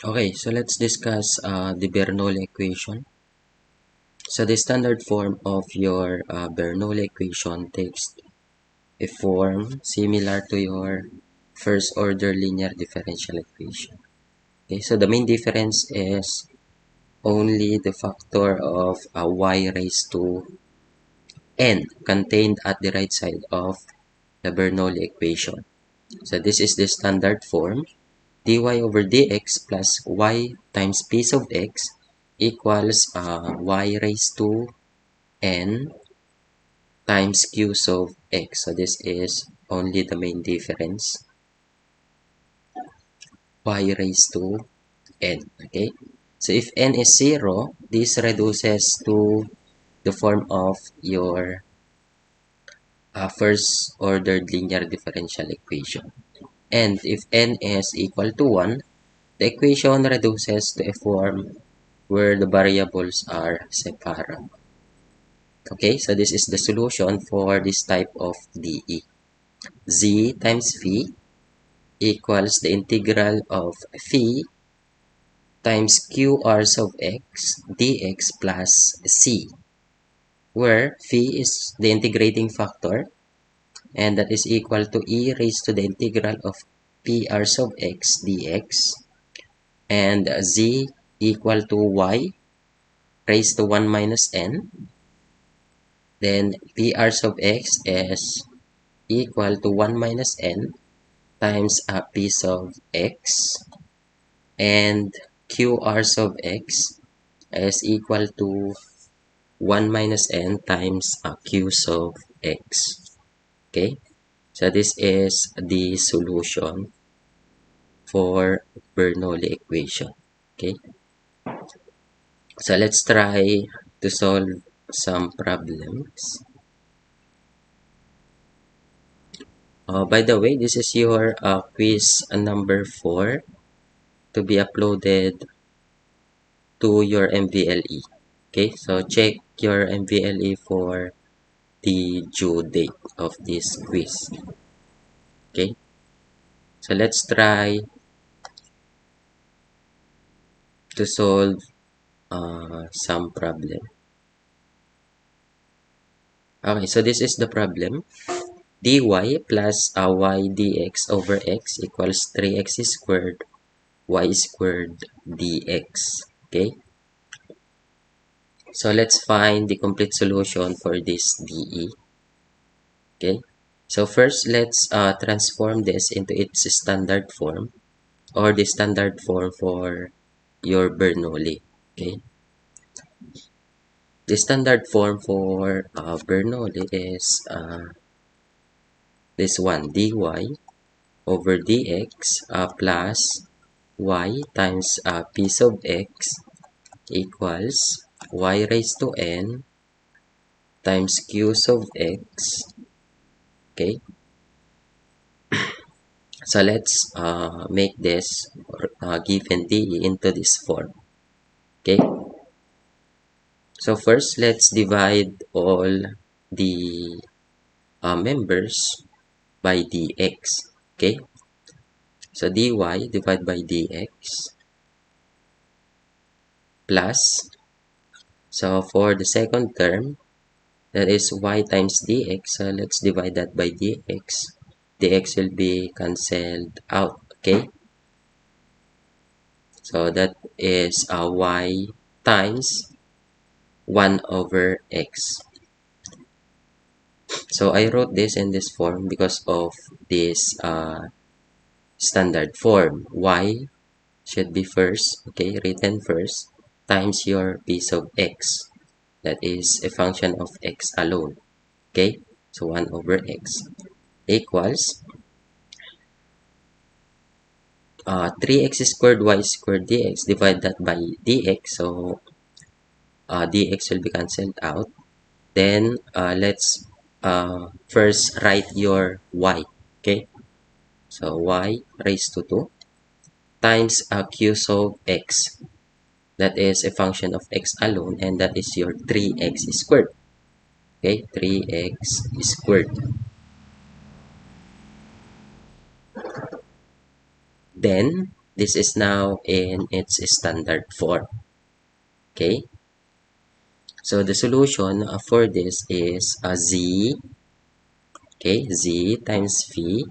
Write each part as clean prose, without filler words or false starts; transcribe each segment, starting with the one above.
Okay, so let's discuss the Bernoulli equation. So the standard form of your Bernoulli equation takes a form similar to your first order linear differential equation. Okay, so the main difference is only the factor of y raised to n contained at the right side of the Bernoulli equation. So this is the standard form. Dy over dx plus y times p sub x equals y raised to n times q sub x. So this is only the main difference. Y raised to n. Okay. So if n is 0, this reduces to the form of your first ordered linear differential equation. And if n is equal to 1, the equation reduces to a form where the variables are separable. Okay, so this is the solution for this type of DE. Z times phi equals the integral of phi times QR sub x dx plus c, where phi is the integrating factor, and that is equal to e raised to the integral of PR sub x dx, and z equal to y raised to 1 minus n. Then PR sub x is equal to 1 minus n times p sub x, and QR sub x is equal to 1 minus n times q sub x. Okay, so this is the solution for Bernoulli equation. Okay, so let's try to solve some problems. By the way, this is your quiz number 4 to be uploaded to your MVLE. Okay, so check your MVLE for the due date of this quiz. Okay, so let's try to solve some problem. Okay, so this is the problem. dy plus y dx over x equals 3x squared y squared dx. Okay, so let's find the complete solution for this DE. Okay, so first let's transform this into its standard form, or the standard form for your Bernoulli. Okay, the standard form for Bernoulli is this one, dy over dx plus y times p sub x equals y raised to n times q sub x. Okay, so let's make this given d into this form. Okay, so first let's divide all the members by dx. Okay, so dy divided by dx plus, so for the second term, that is y times dx, so let's divide that by dx. Dx will be cancelled out. Okay, so that is y times 1 over x. So I wrote this in this form because of this standard form. Y should be first, okay, written first, times your piece of x. That is a function of x alone. Okay, so 1 over x equals 3x squared y squared dx. Divide that by dx, so dx will be cancelled out. Then let's first write your y. Okay, so y raised to 2 times q sub x. That is a function of x alone, and that is your 3x squared. Okay, 3x squared. Then This is now in its standard form. Okay, so the solution for this is z, okay, z times phi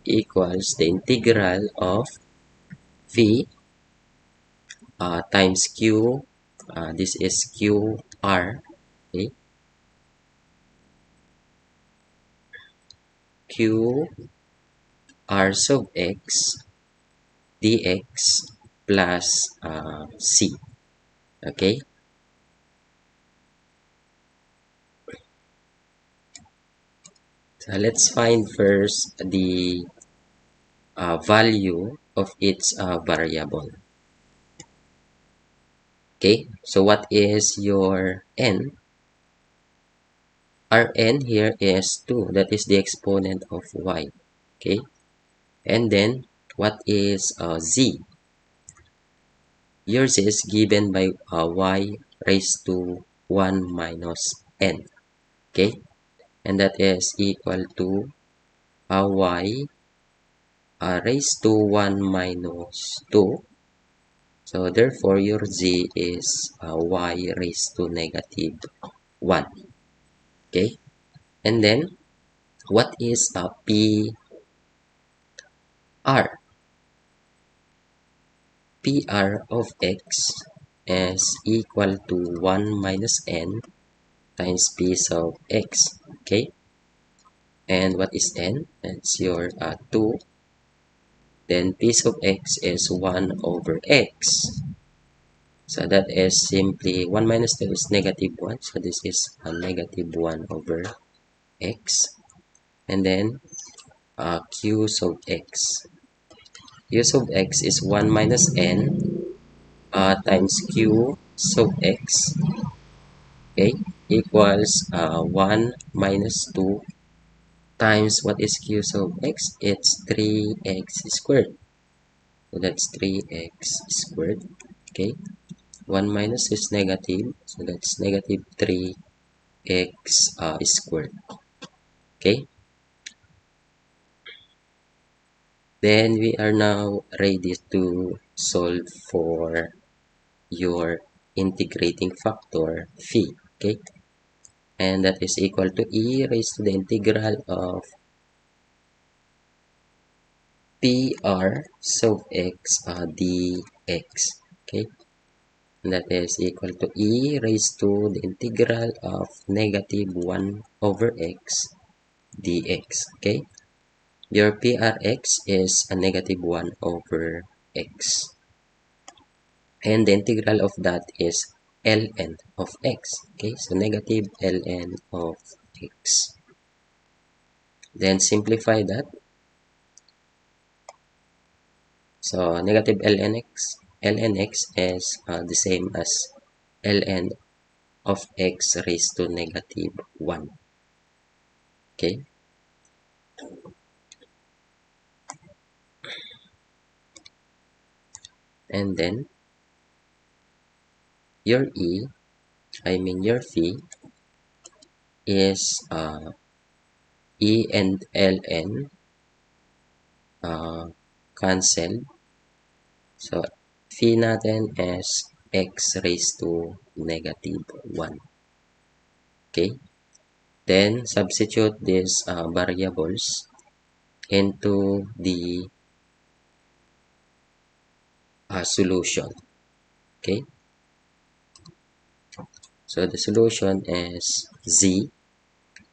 equals the integral of phi times q, this is qr, okay, q r sub x dx plus c. Okay, so let's find first the value of each variable. Okay, so what is your n? Our n here is 2, that is the exponent of y. Okay, and then what is z? Yours is given by y raised to 1 minus n. Okay, and that is equal to y raised to 1 minus 2. So therefore, your z is y raised to negative 1. Okay, and then what is p r? PR of x is equal to 1 minus n times p sub x. Okay, and what is n? It's your 2. Then p sub x is 1 over x. So that is simply 1 minus 2 is negative 1. So this is a negative 1 over x. And then q sub x. Q sub x is 1 minus n times q sub x, okay, equals 1 minus 2 times what is q sub x? It's 3x squared. So that's 3x squared. Okay, 1 minus is negative, so that's negative 3x squared. Okay, then we are now ready to solve for your integrating factor phi. Okay, and that is equal to e raised to the integral of PR sub x dx. Okay, and that is equal to e raised to the integral of negative 1 over x dx. Okay, your PRx is a negative 1 over x, and the integral of that is ln of x. Okay, so negative ln of x. Then simplify that. So negative ln x is the same as ln of x raised to negative 1. Okay, and then your your phi is e and ln cancelled. So phi natin is x raised to negative 1. Okay, then substitute these variables into the solution. Okay, so the solution is z.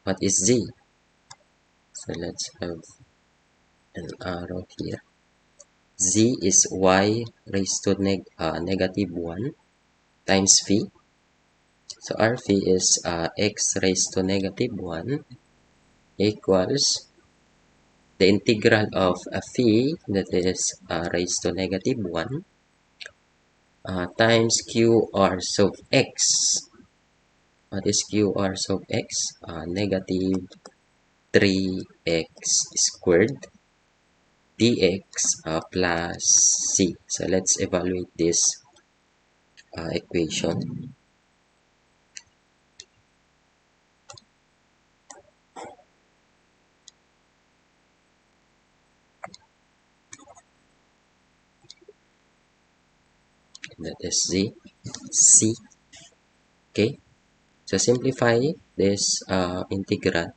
What is z? So let's have an arrow here. Z is y raised to negative 1 times phi. So our phi is x raised to negative 1 equals the integral of a phi, that is raised to negative 1, times qr sub x. What is qr sub x? Negative 3x squared dx plus c. So let's evaluate this equation. that is C. Okay, so simplify this integrand.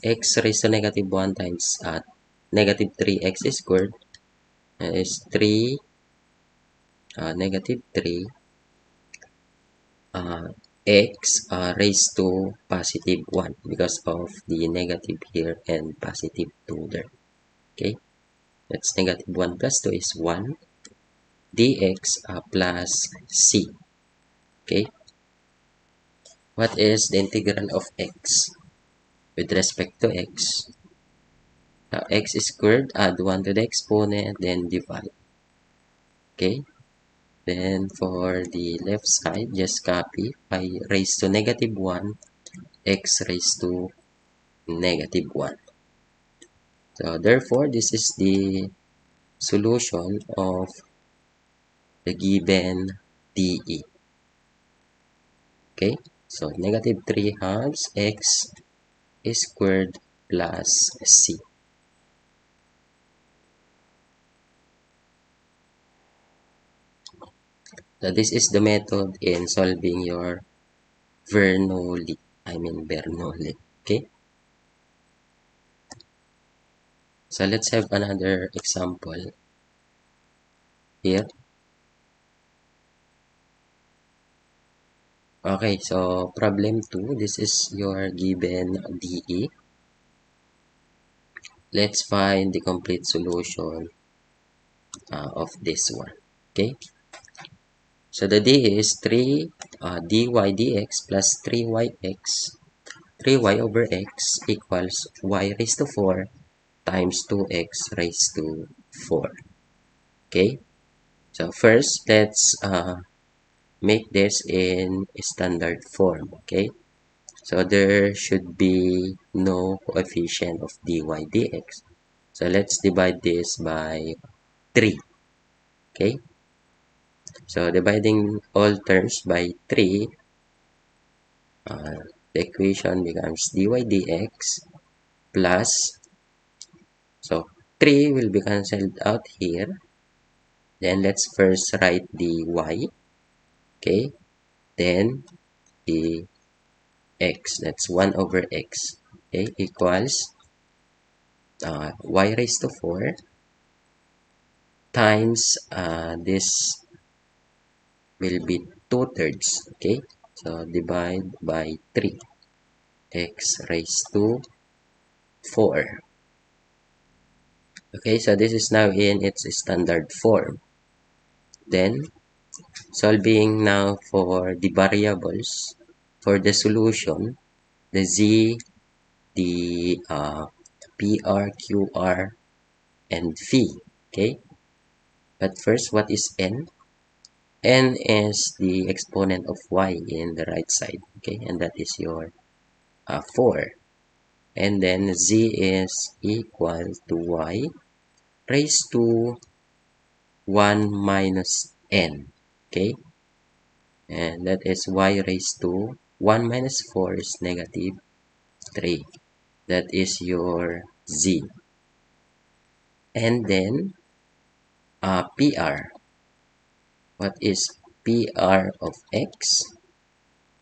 X raised to negative 1 times negative 3x squared is 3 negative 3 uh, x raised to positive 1 because of the negative here and positive 2 there. Okay, that's negative 1 plus 2 is 1 dx plus c. Okay, what is the integral of x with respect to x? X squared, add 1 to the exponent, then divide. Okay, then for the left side, just copy 5 raised to negative 1, x raised to negative 1. So therefore, this is the solution of the given DE. Okay, so negative 3 halves x squared plus c. So this is the method in solving your Bernoulli. Okay, so let's have another example here. Okay, so problem 2, this is your given DE. Let's find the complete solution of this one. Okay, so the D is 3 dy dx plus 3yx 3y over x equals y raised to 4 times 2x raised to 4. Okay, so first let's make this in standard form. Okay, so there should be no coefficient of dy dx. So let's divide this by 3. Okay, so dividing all terms by 3, the equation becomes dy dx plus, so 3 will be cancelled out here. Then let's first write the y. Okay, then the x, that's 1 over x. Okay, equals y raised to 4 times this will be 2/3. Okay, so divide by 3, x raised to 4. Okay, so this is now in its standard form. Then solving now for the variables for the solution, the z, the pr, qr, and v. Okay, but first, what is n? N is the exponent of y in the right side. Okay, and that is your 4. And then z is equal to y raised to 1 minus n. Okay, and that is y raised to 1 minus 4 is negative 3. That is your z. And then pr. What is pr of x?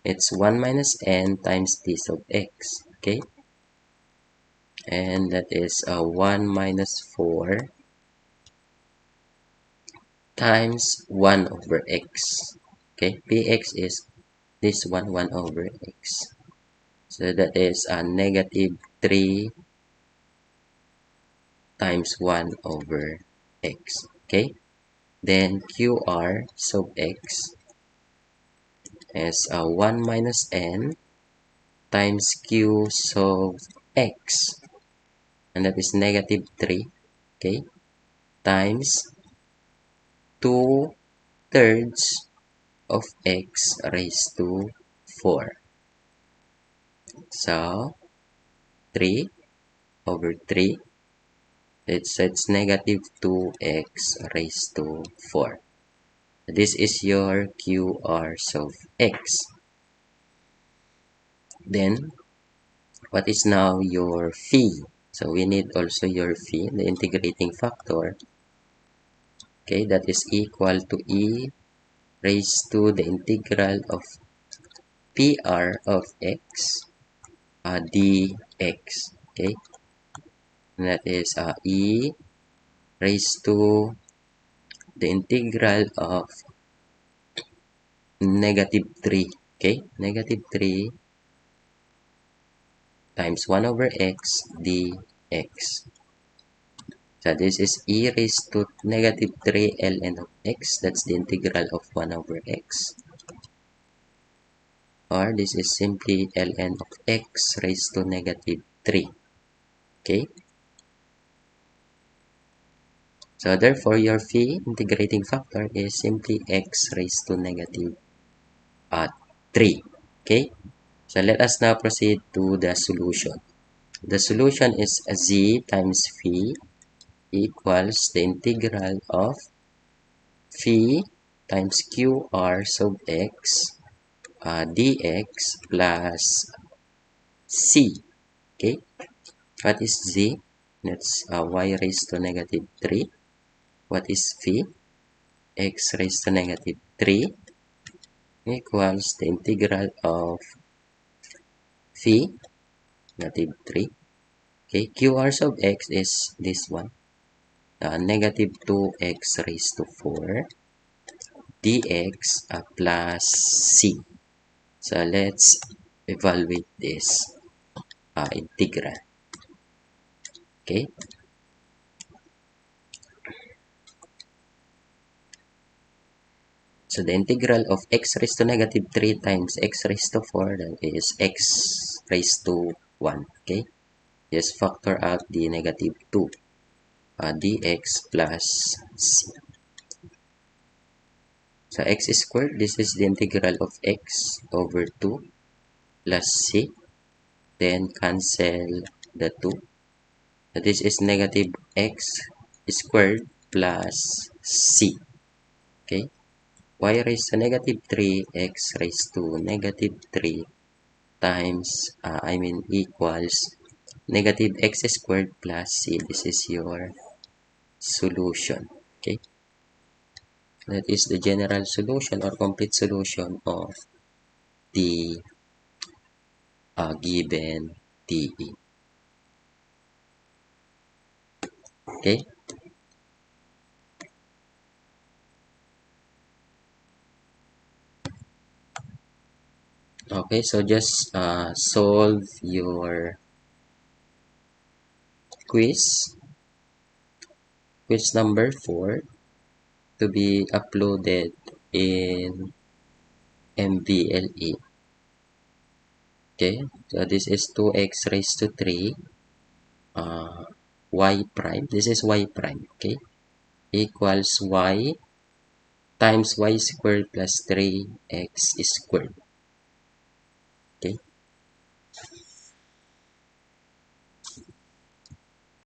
It's 1 minus n times t sub x. Okay, and that is 1 minus 4 times 1 over x. Okay, px is this 1 over x. So that is negative 3 times 1 over x. Okay, then qr sub x is 1 minus n times q sub x, and that is negative 3. Okay, times 2/3 of x raised to 4. So 3 over 3, it's negative 2x raised to 4. This is your QR of x. Then, what is now your phi? So we need also your phi, the integrating factor. Okay, that is equal to e raised to the integral of PR of x dx. Okay, and that is e raised to the integral of negative 3. Okay, negative 3 times 1 over x dx. So this is e raised to negative 3 ln of x. That's the integral of 1 over x. Or this is simply ln of x raised to negative 3. Okay. So therefore, your phi integrating factor is simply x raised to negative 3. Okay. So let us now proceed to the solution. The solution is z times phi equals the integral of phi times qr sub x dx plus c. Okay, what is z? That's y raised to negative 3. What is phi? X raised to negative 3 equals the integral of phi negative 3. Okay, qr sub x is this one. Negative 2x raised to 4 dx plus c. So let's evaluate this integral. Okay, so the integral of x raised to negative 3 times x raised to 4, that is x raised to 1. Okay, just factor out the negative 2 dx plus c. So x squared, this is the integral of x over 2 plus c. Then cancel the 2. So this is negative x squared plus c. Okay, y raised to negative 3, x raised to negative 3 times, equals negative x squared plus c. This is your solution. Okay, that is the general solution or complete solution of the given TE. Okay, okay, so just solve your quiz number 4 to be uploaded in MVLE. Okay, so this is 2x raised to 3 y prime. This is y prime. Okay, equals y times y squared plus 3x squared.